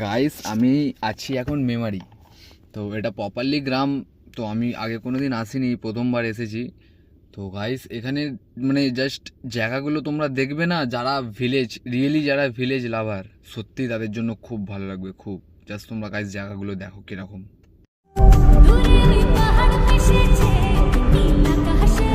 Guys আমি আছি এখন মেমারি। তো এটা প্রপারলি গ্রাম। তো আমি আগে কোনো দিন আসিনি, প্রথমবার এসেছি। তো গাইস এখানে মানে জাস্ট জায়গাগুলো তোমরা দেখবে না, যারা ভিলেজ রিয়েলি যারা ভিলেজ লাভার, সত্যি তাদের জন্য খুব ভালো লাগবে খুব। জাস্ট তোমরা গাইস জায়গাগুলো দেখো কিরকম। দূরে ওই পাহাড় ভেসেছে নীল আকাশে